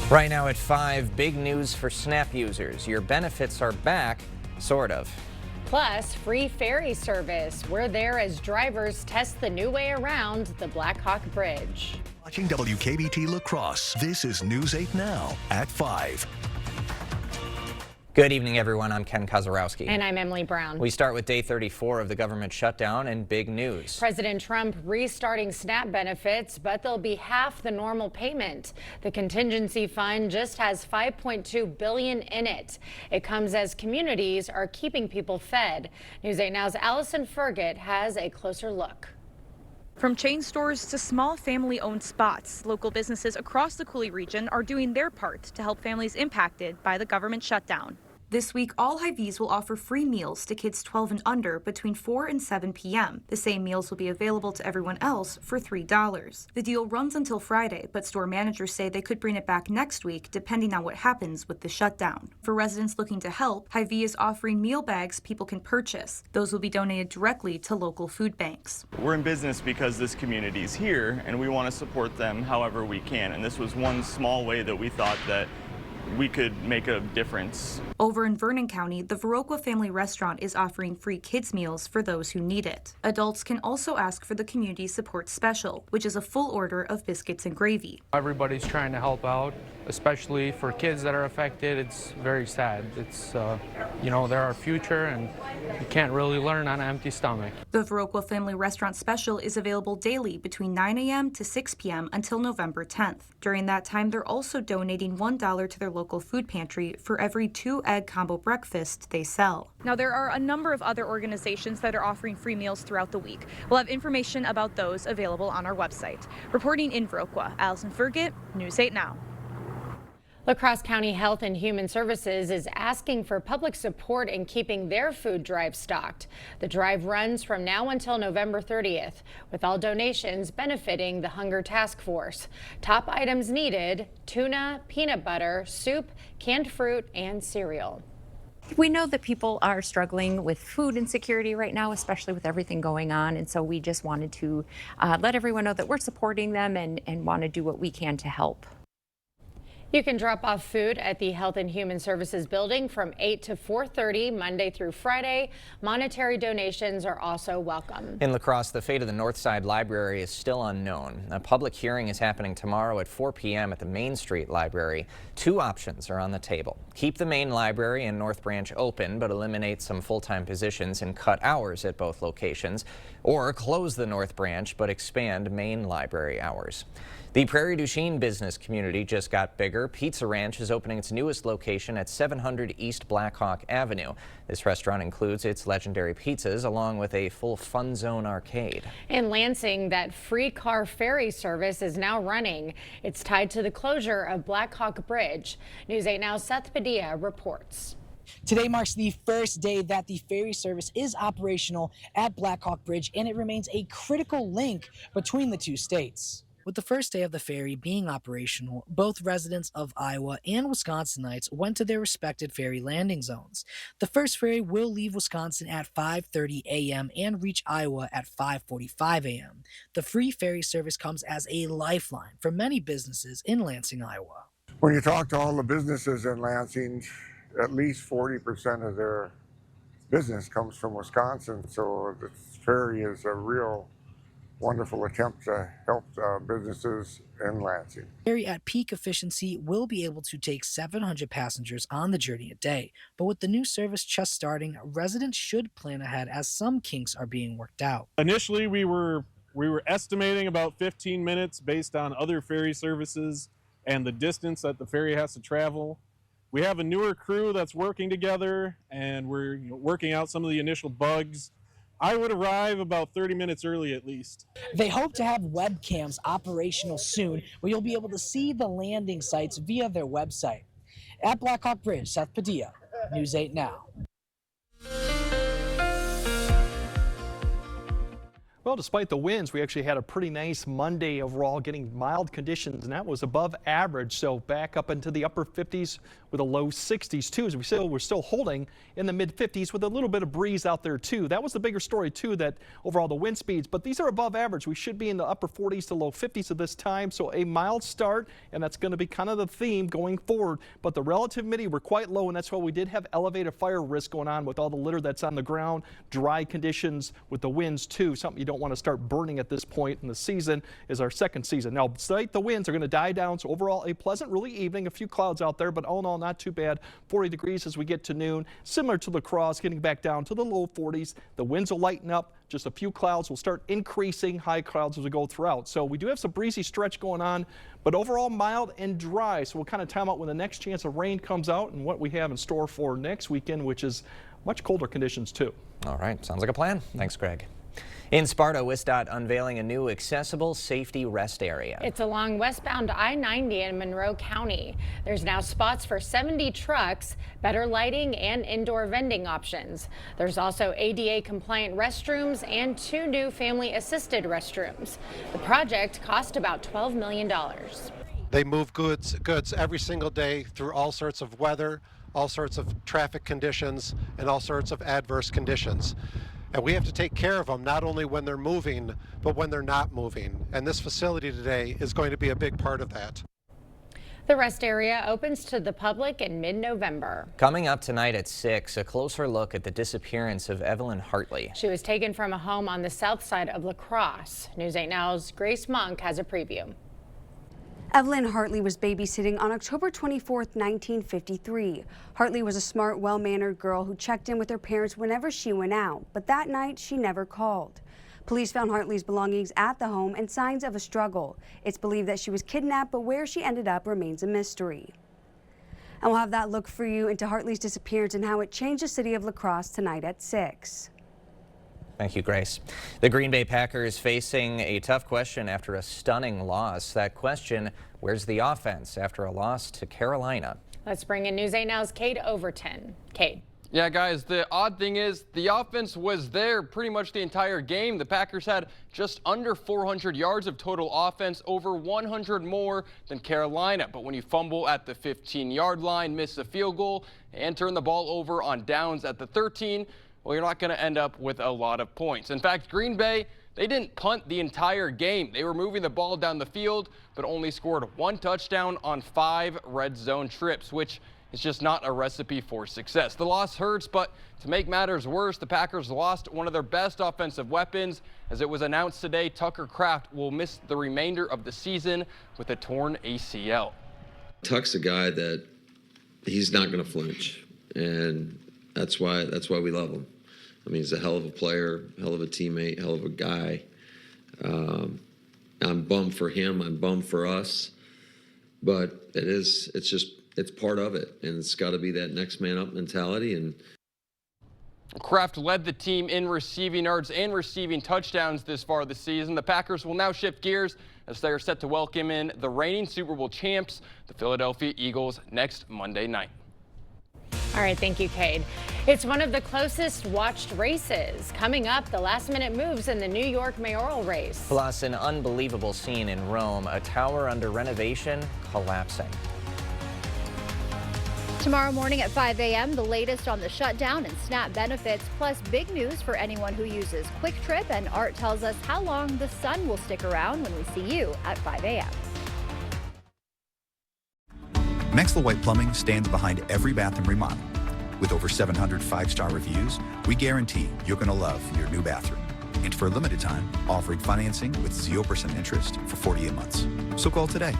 Right now at 5, big news for SNAP users. Your benefits are back, sort of. Plus, free ferry service. We're there as drivers test the new way around the Black Hawk Bridge. Watching WKBT La Crosse, this is News 8 Now at 5. Good evening, everyone. I'm Ken Kozarowski. And I'm Emily Brown. We start with day 34 of the government shutdown and big news. President Trump restarting SNAP benefits, but they'll be half the normal payment. The contingency fund just has $5.2 billion in it. It comes as communities are keeping people fed. News 8 Now's Allison Fergit has a closer look. From chain stores to small family-owned spots, local businesses across the Coulee region are doing their part to help families impacted by the government shutdown. This week, all Hy-Vees will offer free meals to kids 12 and under between 4 and 7 p.m. The same meals will be available to everyone else for $3. The deal runs until Friday, but store managers say they could bring it back next week depending on what happens with the shutdown. For residents looking to help, Hy-Vee is offering meal bags people can purchase. Those will be donated directly to local food banks. We're in business because this community is here and we want to support them however we can. And this was one small way that we thought that we could make a difference. Over in Vernon County, the Viroqua Family Restaurant is offering free kids meals for those who need it. Adults can also ask for the Community Support Special, which is a full order of biscuits and gravy. Everybody's trying to help out, especially for kids that are affected. It's very sad. It's, they're our future and you can't really learn on an empty stomach. The Viroqua Family Restaurant Special is available daily between 9 a.m. to 6 p.m. until November 10th. During that time, they're also donating $1 to their local food pantry for every 2-egg combo breakfast they sell. Now, there are a number of other organizations that are offering free meals throughout the week. We'll have information about those available on our website. Reporting in Viroqua, Allison Fergit, News 8 Now. La Crosse County Health and Human Services is asking for public support in keeping their food drive stocked. The drive runs from now until November 30th, with all donations benefiting the Hunger Task Force. Top items needed: tuna, peanut butter, soup, canned fruit, and cereal. We know that people are struggling with food insecurity right now, especially with everything going on. And so we just wanted to let everyone know that we're supporting them and want to do what we can to help. You can drop off food at the Health and Human Services building from 8 to 4:30 Monday through Friday. Monetary donations are also welcome. In La Crosse, the fate of the Northside Library is still unknown. A public hearing is happening tomorrow at 4 p.m. at the Main Street Library. 2 options are on the table. Keep the main library and North Branch open, but eliminate some full-time positions and cut hours at both locations, or close the North Branch but expand main library hours. The Prairie du Chien business community just got bigger. Pizza Ranch is opening its newest location at 700 East Black Hawk Avenue. This restaurant includes its legendary pizzas along with a full Fun Zone arcade. In Lansing, that free car ferry service is now running. It's tied to the closure of Black Hawk Bridge. News 8 Now's Seth Padilla reports. Today marks the first day that the ferry service is operational at Black Hawk Bridge, and it remains a critical link between the two states. With the first day of the ferry being operational, both residents of Iowa and Wisconsinites went to their respected ferry landing zones. The first ferry will leave Wisconsin at 5:30 a.m. and reach Iowa at 5:45 a.m. The free ferry service comes as a lifeline for many businesses in Lansing, Iowa. When you talk to all the businesses in Lansing, at least 40% of their business comes from Wisconsin, so the ferry is a real wonderful attempt to help businesses in Lansing. Ferry at peak efficiency will be able to take 700 passengers on the journey a day, but with the new service just starting, residents should plan ahead as some kinks are being worked out. Initially, we were estimating about 15 minutes based on other ferry services and the distance that the ferry has to travel. We have a newer crew that's working together, and we're working out some of the initial bugs. I would arrive about 30 minutes early at least. They hope to have webcams operational soon, where you'll be able to see the landing sites via their website. At Black Hawk Bridge, Seth Padilla, News 8 Now. Well, despite the winds, we actually had a pretty nice Monday overall, getting mild conditions, and that was above average. So back up into the upper 50s with a low 60s too. As we're still holding in the mid 50s with a little bit of breeze out there too. That was the bigger story too, that overall the wind speeds, but these are above average. We should be in the upper 40s to low 50s at this time. So a mild start, and that's going to be kind of the theme going forward. But the relative humidity were quite low, and that's why we did have elevated fire risk going on with all the litter that's on the ground, dry conditions with the winds too. Something you don't want to start burning at this point in the season is our second season. Now, despite the winds are going to die down, so overall a pleasant, really evening, a few clouds out there, but all in all not too bad. 40 degrees as we get to noon, similar to La Crosse, getting back down to the low 40s. The winds will lighten up. Just a few clouds will start increasing, high clouds as we go throughout. So we do have some breezy stretch going on, but overall mild and dry. So we'll kind of time out when the next chance of rain comes out and what we have in store for next weekend, which is much colder conditions too. All right, sounds like a plan. Thanks, Greg. In Sparta, WSDOT unveiling a new accessible safety rest area. It's along westbound I-90 in Monroe County. There's now spots for 70 trucks, better lighting, and indoor vending options. There's also ADA compliant restrooms and 2 new family assisted restrooms. The project cost about $12 million. They move goods every single day through all sorts of weather, all sorts of traffic conditions, and all sorts of adverse conditions. And we have to take care of them not only when they're moving, but when they're not moving. And this facility today is going to be a big part of that. The rest area opens to the public in mid-November. Coming up tonight at 6, a closer look at the disappearance of Evelyn Hartley. She was taken from a home on the south side of La Crosse. News 8 Now's Grace Monk has a preview. Evelyn Hartley was babysitting on October 24, 1953. Hartley was a smart, well-mannered girl who checked in with her parents whenever she went out, but that night she never called. Police found Hartley's belongings at the home and signs of a struggle. It's believed that she was kidnapped, but where she ended up remains a mystery. And we'll have that look for you into Hartley's disappearance and how it changed the city of La Crosse tonight at 6. Thank you, Grace. The Green Bay Packers facing a tough question after a stunning loss. That question, where's the offense after a loss to Carolina? Let's bring in News 8 Now's Cade Overton. Cade. Yeah, guys, the odd thing is the offense was there pretty much the entire game. The Packers had just under 400 yards of total offense, over 100 more than Carolina. But when you fumble at the 15-yard line, miss a field goal, and turn the ball over on downs at the 13, well, you're not going to end up with a lot of points. In fact, Green Bay, they didn't punt the entire game. They were moving the ball down the field, but only scored 1 touchdown on 5 red zone trips, which is just not a recipe for success. The loss hurts, but to make matters worse, the Packers lost one of their best offensive weapons. As it was announced today, Tucker Kraft will miss the remainder of the season with a torn ACL. Tuck's a guy that he's not going to flinch, and that's why we love him. I mean, he's a hell of a player, hell of a teammate, hell of a guy. I'm bummed for him. I'm bummed for us. But it's part of it. And it's got to be that next man up mentality. And Kraft led the team in receiving yards and receiving touchdowns this far this season. The Packers will now shift gears as they are set to welcome in the reigning Super Bowl champs, the Philadelphia Eagles, next Monday night. All right, thank you, Cade. It's one of the closest watched races. Coming up, the last-minute moves in the New York mayoral race. Plus, an unbelievable scene in Rome, a tower under renovation collapsing. Tomorrow morning at 5 a.m., the latest on the shutdown and SNAP benefits, plus big news for anyone who uses Quick Trip, and Art tells us how long the sun will stick around when we see you at 5 a.m. Maxwell White Plumbing stands behind every bathroom remodel. With over 700 5-star reviews, we guarantee you're going to love your new bathroom. And for a limited time, offering financing with 0% interest for 48 months. So call today.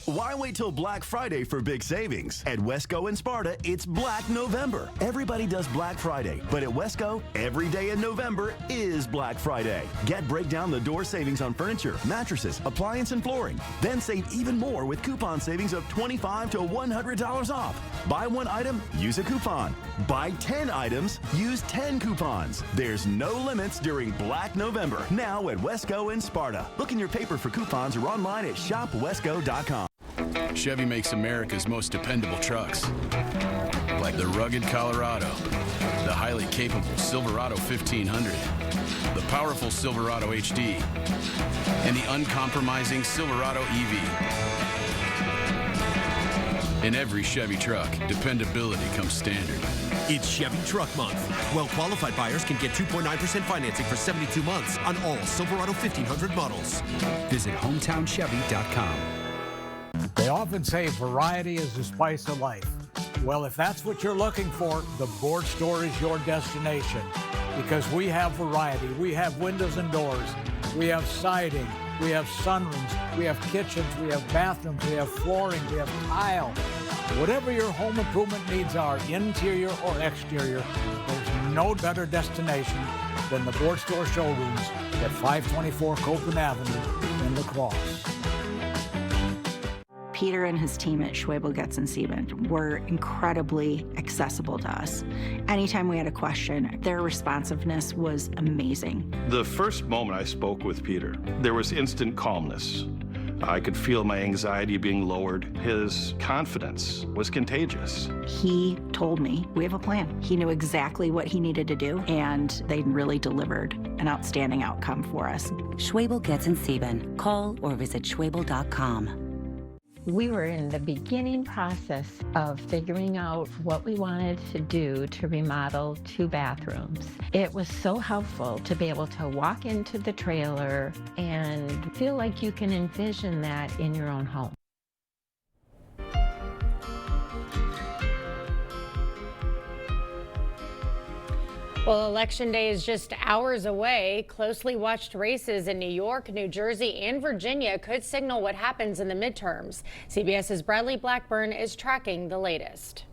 Why wait till Black Friday for big savings? At Wesco and Sparta, it's Black November. Everybody does Black Friday, but at Wesco, every day in November is Black Friday. Get break down the door savings on furniture, mattresses, appliance, and flooring. Then save even more with coupon savings of $25 to $100 off. Buy 1 item, use a coupon. Buy 10 items, use 10 coupons. There's no limits during Black November. Now at Wesco and Sparta. Look in your paper for coupons or online at shopwesco.com. Chevy makes America's most dependable trucks, like the rugged Colorado, the highly capable Silverado 1500, the powerful Silverado HD, and the uncompromising Silverado EV. In every Chevy truck, dependability comes standard. It's Chevy Truck Month. Well-qualified buyers can get 2.9% financing for 72 months on all Silverado 1500 models. Visit HometownChevy.com. They often say variety is the spice of life. Well, if that's what you're looking for, the Board Store is your destination because we have variety. We have windows and doors. We have siding. We have sunrooms. We have kitchens. We have bathrooms. We have flooring. We have tile. Whatever your home improvement needs are, interior or exterior, there's no better destination than the Board Store showrooms at 524 Copeland Avenue in La Crosse. Peter and his team at Schwebel, Getz & Sieben were incredibly accessible to us. Anytime we had a question, their responsiveness was amazing. The first moment I spoke with Peter, there was instant calmness. I could feel my anxiety being lowered. His confidence was contagious. He told me, we have a plan. He knew exactly what he needed to do, and they really delivered an outstanding outcome for us. Schwebel, Getz & Sieben. Call or visit schwebel.com. We were in the beginning process of figuring out what we wanted to do to remodel 2 bathrooms. It was so helpful to be able to walk into the trailer and feel like you can envision that in your own home. Well, Election Day is just hours away. Closely watched races in New York, New Jersey, and Virginia could signal what happens in the midterms. CBS's Bradley Blackburn is tracking the latest.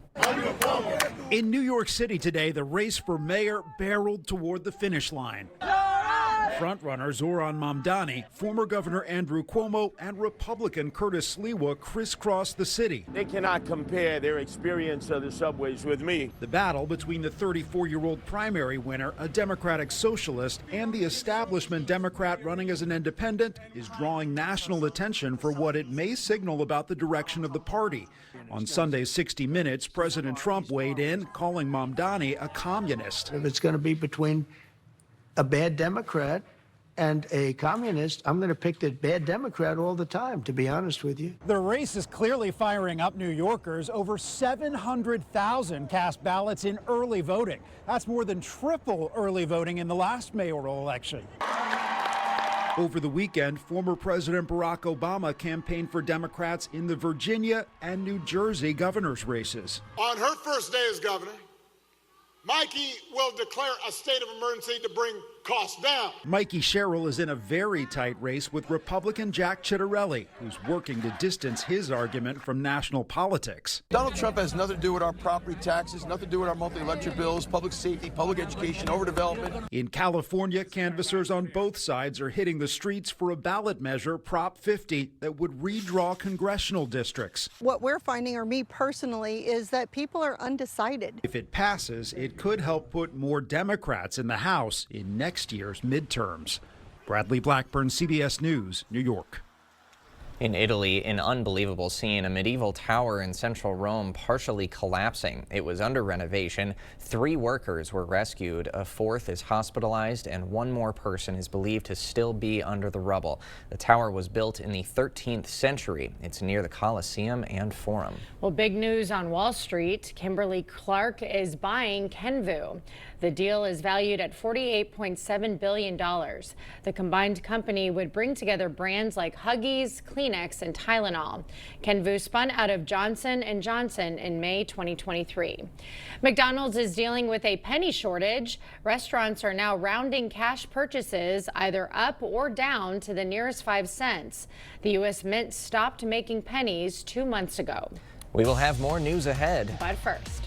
In New York City today, the race for mayor barreled toward the finish line. Frontrunner Zoran Mamdani, former Governor Andrew Cuomo, and Republican Curtis Sliwa crisscrossed the city. They cannot compare their experience of the subways with me. The battle between the 34-year-old primary winner, a Democratic socialist, and the establishment Democrat running as an independent is drawing national attention for what it may signal about the direction of the party. On Sunday's 60 Minutes, President Trump weighed in, calling Mamdani a communist. If it's going to be between a bad Democrat and a communist, I'm going to pick the bad Democrat all the time, to be honest with you. The race is clearly firing up New Yorkers. Over 700,000 cast ballots in early voting. That's more than triple early voting in the last mayoral election. Over the weekend, former President Barack Obama campaigned for Democrats in the Virginia and New Jersey governor's races. On her first day as governor, Mikey will declare a state of emergency to bring costs down. Mikey Sherrill is in a very tight race with Republican Jack Ciattarelli, who's working to distance his argument from national politics. Donald Trump has nothing to do with our property taxes, nothing to do with our monthly electric bills, public safety, public education, overdevelopment. In California, canvassers on both sides are hitting the streets for a ballot measure, Prop 50, that would redraw congressional districts. What we're finding, or me personally, is that people are undecided. If it passes, it could help put more Democrats in the House in next year's midterms. Bradley Blackburn, CBS News, New York. In Italy, an unbelievable scene, a medieval tower in central Rome partially collapsing. It was under renovation. 3 workers were rescued. A 4th is hospitalized, and 1 more person is believed to still be under the rubble. The tower was built in the 13th century. It's near the Colosseum and Forum. Well, big news on Wall Street. Kimberly Clark is buying Kenvue. The deal is valued at $48.7 billion. The combined company would bring together brands like Huggies, Kleenex, and Tylenol. Kenvue spun out of Johnson & Johnson in May 2023. McDonald's is dealing with a penny shortage. Restaurants are now rounding cash purchases either up or down to the nearest 5 cents. The U.S. Mint stopped making pennies 2 months ago. We will have more news ahead. But first.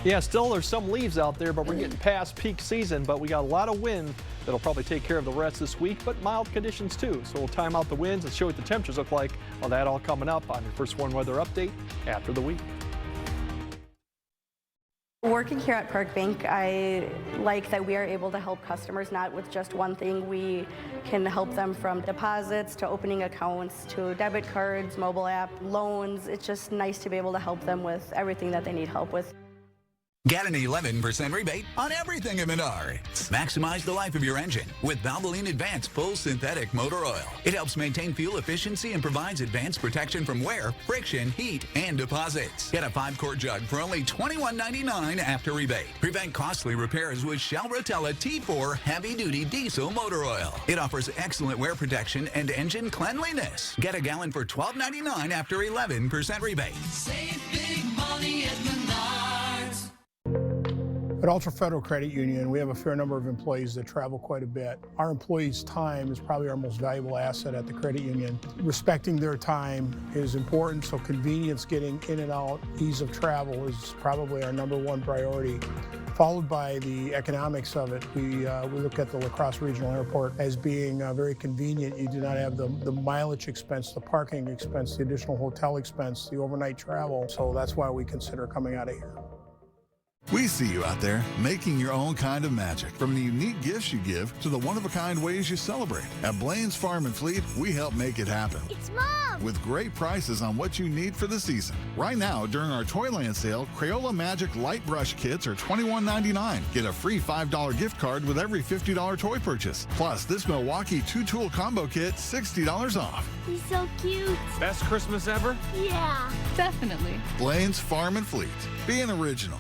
Yeah, still there's some leaves out there, but we're getting past peak season, but we got a lot of wind that'll probably take care of the rest this week, but mild conditions too. So we'll time out the winds and show you what the temperatures look like. Well, that all coming up on your First Warn weather update after the week. Working here at Park Bank, I like that we are able to help customers not with just one thing. We can help them from deposits to opening accounts to debit cards, mobile app, loans. It's just nice to be able to help them with everything that they need help with. Get an 11% rebate on everything at Menards. Maximize the life of your engine with Valvoline Advanced Full Synthetic Motor Oil. It helps maintain fuel efficiency and provides advanced protection from wear, friction, heat, and deposits. Get a 5-quart jug for only $21.99 after rebate. Prevent costly repairs with Shell Rotella T4 Heavy-Duty Diesel Motor Oil. It offers excellent wear protection and engine cleanliness. Get a gallon for $12.99 after 11% rebate. Save big money at Menards. At Ultra Federal Credit Union, we have a fair number of employees that travel quite a bit. Our employees' time is probably our most valuable asset at the credit union. Respecting their time is important, so convenience, getting in and out, ease of travel is probably our #1 priority, followed by the economics of it. We look at the La Crosse Regional Airport as being very convenient. You do not have the mileage expense, the parking expense, the additional hotel expense, the overnight travel, so that's why we consider coming out of here. We see you out there making your own kind of magic. From the unique gifts you give to the one-of-a-kind ways you celebrate. At Blaine's Farm and Fleet, we help make it happen. It's Mom! With great prices on what you need for the season. Right now, during our Toyland sale, Crayola Magic Light Brush Kits are $21.99. Get a free $5 gift card with every $50 toy purchase. Plus, this Milwaukee 2-tool combo kit, $60 off. He's so cute. Best Christmas ever? Yeah, definitely. Blaine's Farm and Fleet. Being original.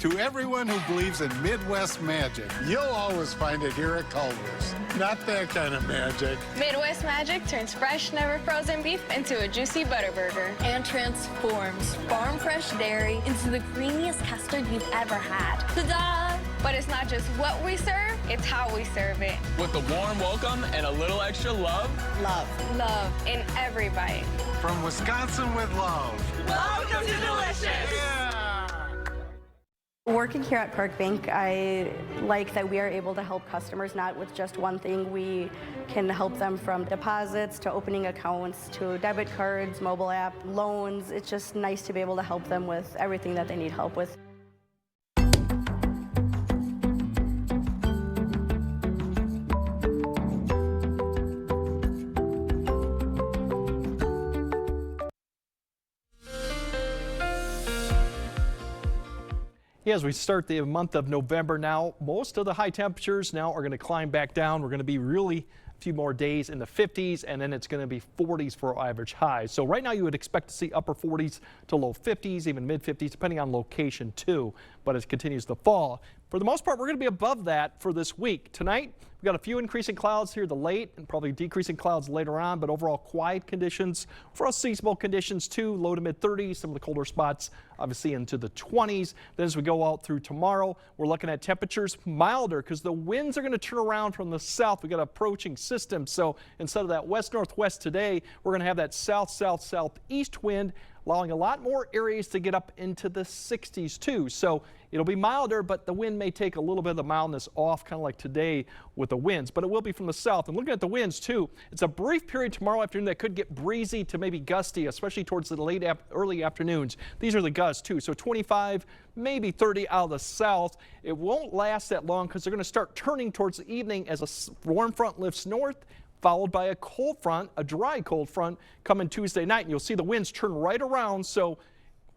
To everyone who believes in Midwest magic, you'll always find it here at Culver's. Not that kind of magic. Midwest magic turns fresh, never frozen beef into a juicy butter burger. And transforms farm fresh dairy into the creamiest custard you've ever had. Ta-da! But it's not just what we serve, it's how we serve it. With a warm welcome and a little extra love. Love. Love in every bite. From Wisconsin with love. Welcome to Delicious! Yeah! Working here at Park Bank, I like that we are able to help customers not with just one thing. We can help them from deposits to opening accounts to debit cards, mobile app, loans. It's just nice to be able to help them with everything that they need help with. Yeah, as we start the month of November now, most of the high temperatures now are going to climb back down. We're going to be really a few more days in the 50s, and then it's going to be 40s for our average highs. So right now you would expect to see upper 40s to low 50s, even mid 50s, depending on location too, but it continues to fall. For the most part, we're going to be above that for this week. Tonight, we've got a few increasing clouds here the late and probably decreasing clouds later on, but overall quiet conditions. For us, seasonable conditions too, low to mid 30s, some of the colder spots obviously into the 20s. Then as we go out through tomorrow, we're looking at temperatures milder because the winds are going to turn around from the south. We've got an approaching system, so instead of that west-northwest today, we're going to have that south-south-southeast wind, allowing a lot more areas to get up into the 60s too. So it'll be milder, but the wind may take a little bit of the mildness off, kind of like today with the winds, but it will be from the south. And looking at the winds too, it's a brief period tomorrow afternoon that could get breezy to maybe gusty, especially towards the early afternoons. These are the gusts too, so 25, maybe 30 out of the south. It won't last that long because they're going to start turning towards the evening as a warm front lifts north, followed by a cold front, a dry cold front coming Tuesday night. And you'll see the winds turn right around. So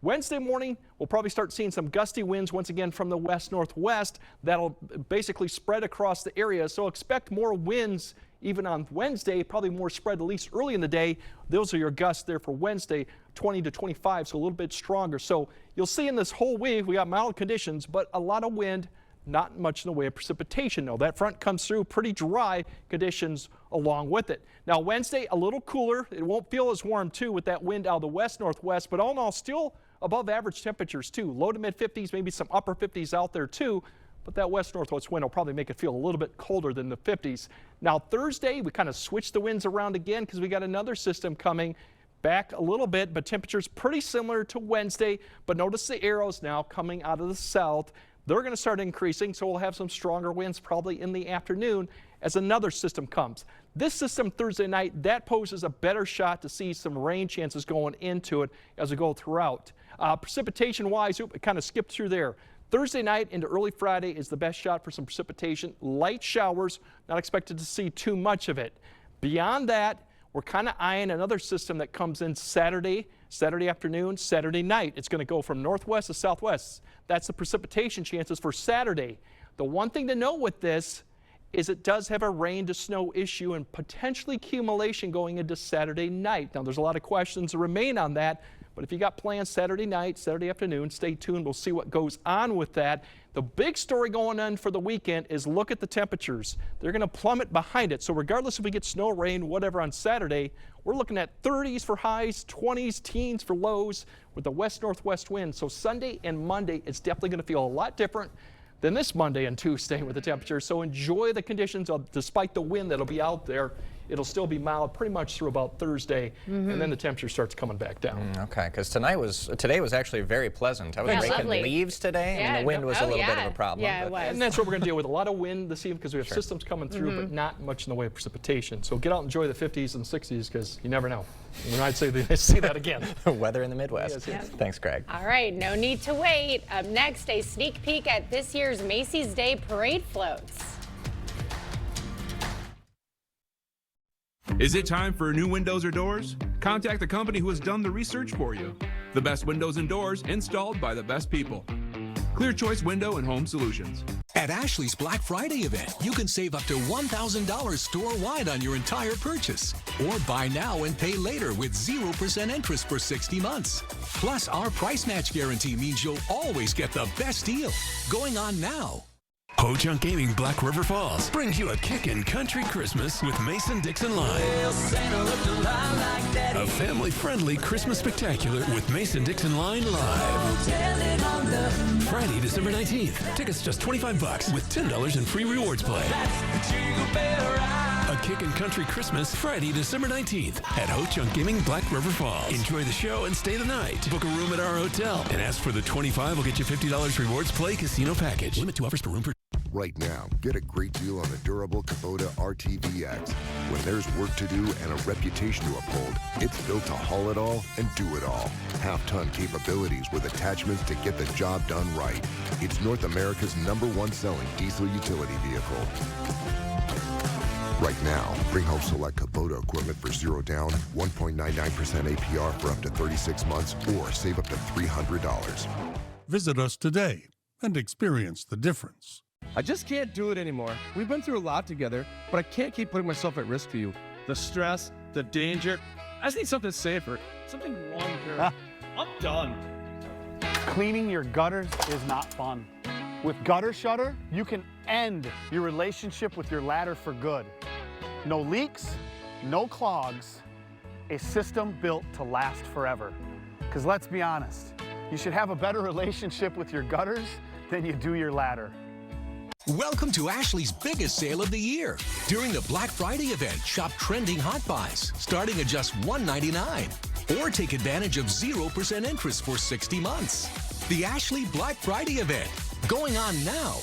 Wednesday morning, we'll probably start seeing some gusty winds once again from the west-northwest. That'll basically spread across the area. So expect more winds even on Wednesday, probably more spread at least early in the day. Those are your gusts there for Wednesday, 20 to 25, so a little bit stronger. So you'll see in this whole week, we got mild conditions, but a lot of wind. Not much in the way of precipitation, though. That front comes through, pretty dry conditions along with it. Now, Wednesday, a little cooler. It won't feel as warm, too, with that wind out of the west-northwest, but all in all, still above average temperatures, too. Low to mid-50s, maybe some upper 50s out there, too, but that west-northwest wind will probably make it feel a little bit colder than the 50s. Now, Thursday, we kind of switched the winds around again because we got another system coming back a little bit, but temperatures pretty similar to Wednesday, but notice the arrows now coming out of the south. They're going to start increasing, so we'll have some stronger winds probably in the afternoon as another system comes. This system Thursday night, that poses a better shot to see some rain chances going into it as we go throughout. Precipitation-wise, it kind of skipped through there. Thursday night into early Friday is the best shot for some precipitation. Light showers, not expected to see too much of it. Beyond that, We're kind of eyeing another system that comes in Saturday afternoon, Saturday night. It's going to go from northwest to southwest. That's the precipitation chances for Saturday. The one thing to note with this is it does have a rain to snow issue and potentially accumulation going into Saturday night. Now, there's a lot of questions that remain on that, but if you got plans Saturday night, Saturday afternoon, stay tuned. We'll see what goes on with that. The big story going on for the weekend is look at the temperatures. They're going to plummet behind it. So regardless if we get snow, rain, whatever on Saturday, we're looking at 30s for highs, 20s, teens for lows with the west-northwest wind. So Sunday and Monday, it's definitely going to feel a lot different than this Monday and Tuesday with the temperature. So enjoy the conditions despite the wind that'll be out there. It'll still be mild pretty much through about Thursday, and then the temperature starts coming back down. Okay, because today was actually very pleasant. I was raking lovely. leaves today, and the wind was a little bit of a problem. Yeah, it was. And that's what we're going to deal with. A lot of wind this evening because we have systems coming through, but not much in the way of precipitation. So get out and enjoy the 50s and 60s because you never know. And I'd say see that again. Weather in the Midwest. Yes. Thanks, Greg. All right, no need to wait. Up next, a sneak peek at this year's Macy's Day Parade floats. Is it time for new windows or doors? Contact the company who has done the research for you. The best windows and doors installed by the best people. Clear Choice Window and Home Solutions. At Ashley's Black Friday event, you can save up to $1,000 store-wide on your entire purchase. Or buy now and pay later with 0% interest for 60 months. Plus, our price match guarantee means you'll always get the best deal. Going on now. Ho-Chunk Gaming Black River Falls brings you a kickin' country Christmas with Mason-Dixon Line. A family-friendly Christmas spectacular with Mason-Dixon Line Live. Friday, December 19th. Tickets just $25 with $10 in free rewards play. A kickin' country Christmas Friday, December 19th at Ho-Chunk Gaming Black River Falls. Enjoy the show and stay the night. Book a room at our hotel and ask for the $25 will get you $50 rewards play casino package. Limit 2 offers per room per. Right now, get a great deal on the durable Kubota RTVX. When there's work to do and a reputation to uphold, it's built to haul it all and do it all. Half-ton capabilities with attachments to get the job done right. It's North America's #1 selling diesel utility vehicle. Right now, bring home select Kubota equipment for 0 down, 1.99% APR for up to 36 months, or save up to $300. Visit us today and experience the difference. I just can't do it anymore. We've been through a lot together, but I can't keep putting myself at risk for you. The stress, the danger. I just need something safer, something long-term. I'm done. Cleaning your gutters is not fun. With Gutter Shutter, you can end your relationship with your ladder for good. No leaks, no clogs, a system built to last forever. Because let's be honest, you should have a better relationship with your gutters than you do your ladder. Welcome to Ashley's biggest sale of the year. During the Black Friday event, shop trending hot buys starting at just $199. Or take advantage of 0% interest for 60 months. The Ashley Black Friday event, going on now.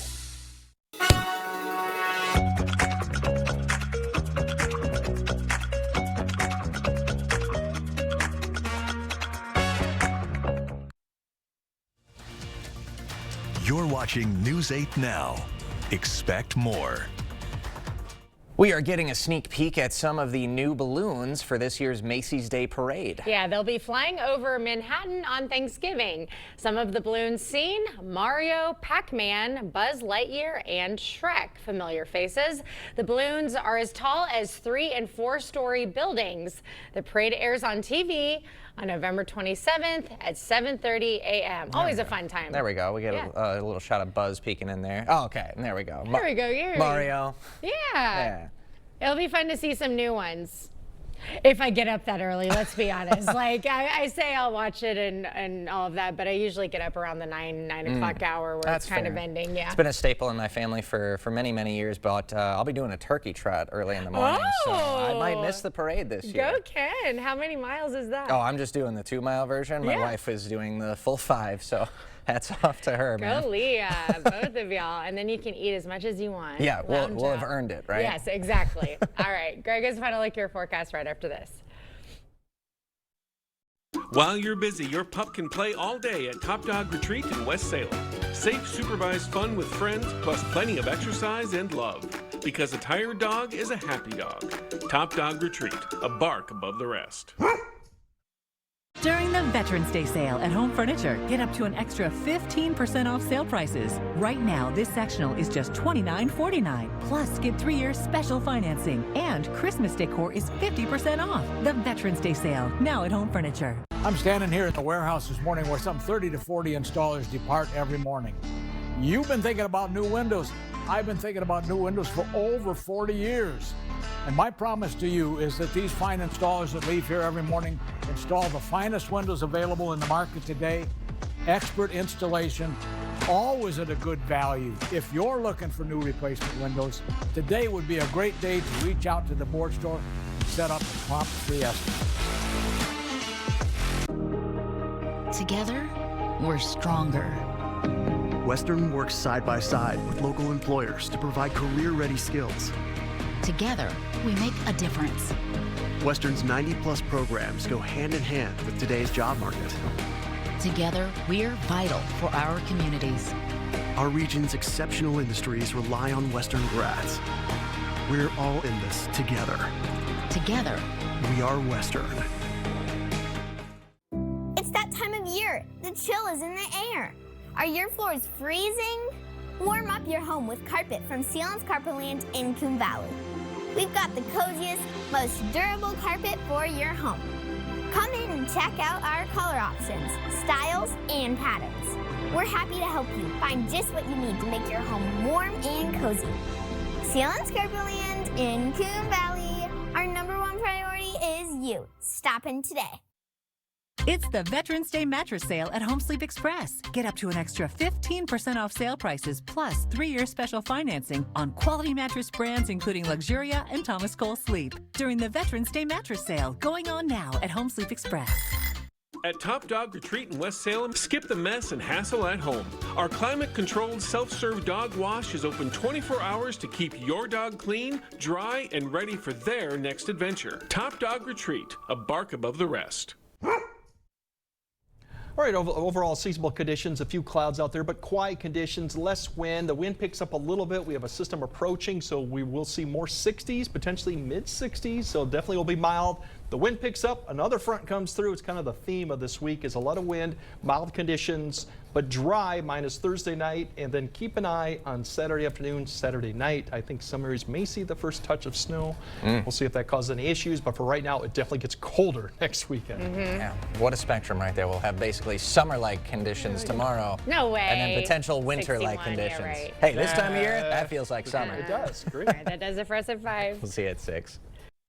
You're watching News 8 Now. Expect more. We are getting a sneak peek at some of the new balloons for this year's Macy's Day Parade. Yeah, they'll be flying over Manhattan on Thanksgiving. Some of the balloons seen: Mario, Pac-Man, Buzz Lightyear, and Shrek. Familiar faces. The balloons are as tall as 3- and 4-story buildings. The parade airs on TV on November 27th at 7:30 a.m. Always a fun time. There we go. We get a little shot of Buzz peeking in there. Oh, okay. There we go. There we go. Yuri. Mario. Yeah. It'll be fun to see some new ones. If I get up that early, let's be honest. Like I say I'll watch it and all of that, but I usually get up around the 9 o'clock hour where it's kind of ending. Yeah. It's been a staple in my family for many, many years, but I'll be doing a turkey trot early in the morning, so I might miss the parade this year. Go Ken. How many miles is that? Oh, I'm just doing the 2-mile version. My wife is doing the full 5, so hats off to her, man. Go Leah, both of y'all. And then you can eat as much as you want. Yeah, we'll have earned it, right? Yes, exactly. All right, Greg is final look your forecast right after this. While you're busy, your pup can play all day at Top Dog Retreat in West Salem. Safe, supervised fun with friends, plus plenty of exercise and love. Because a tired dog is a happy dog. Top Dog Retreat, a bark above the rest. During the Veterans Day sale at Home Furniture, get up to an extra 15% off sale prices. Right now, this sectional is just $29.49. Plus, get 3 years special financing. And Christmas decor is 50% off. The Veterans Day sale, now at Home Furniture. I'm standing here at the warehouse this morning where some 30 to 40 installers depart every morning. You've been thinking about new windows. I've been thinking about new windows for over 40 years. And my promise to you is that these fine installers that leave here every morning install the finest windows available in the market today, expert installation, always at a good value. If you're looking for new replacement windows, today would be a great day to reach out to the board store and set up a prompt free estimate. Together, we're stronger. Western works side by side with local employers to provide career-ready skills. Together, we make a difference. Western's 90-plus programs go hand in hand with today's job market. Together, we're vital for our communities. Our region's exceptional industries rely on Western grads. We're all in this together. Together, we are Western. It's that time of year. The chill is in the air. Are your floors freezing? Warm up your home with carpet from Sealands Carpetland in Coon Valley. We've got the coziest, most durable carpet for your home. Come in and check out our color options, styles, and patterns. We're happy to help you find just what you need to make your home warm and cozy. Sealands Carpetland in Coon Valley. Our #1 priority is you. Stop in today. It's the Veterans Day mattress sale at Home Sleep Express. Get up to an extra 15% off sale prices plus 3-year special financing on quality mattress brands including Luxuria and Thomas Cole Sleep. During the Veterans Day mattress sale going on now at Home Sleep Express. At Top Dog Retreat in West Salem, skip the mess and hassle at home. Our climate-controlled self-serve dog wash is open 24 hours to keep your dog clean, dry, and ready for their next adventure. Top Dog Retreat, a bark above the rest. All right, overall seasonable conditions, a few clouds out there, but quiet conditions, less wind. The wind picks up a little bit. We have a system approaching, so we will see more 60s, potentially mid-60s, so definitely will be mild. The wind picks up, another front comes through. It's kind of the theme of this week is a lot of wind, mild conditions, but dry minus Thursday night, and then keep an eye on Saturday afternoon, Saturday night. I think some areas may see the first touch of snow. We'll see if that causes any issues, but for right now, it definitely gets colder next weekend. Yeah, what a spectrum right there. We'll have basically summer-like conditions tomorrow. No way. And then potential winter-like 61, conditions. yeah, right. Hey, this time of year, that feels like summer. It does, great. All right, that does it for us at 5. We'll see you at 6.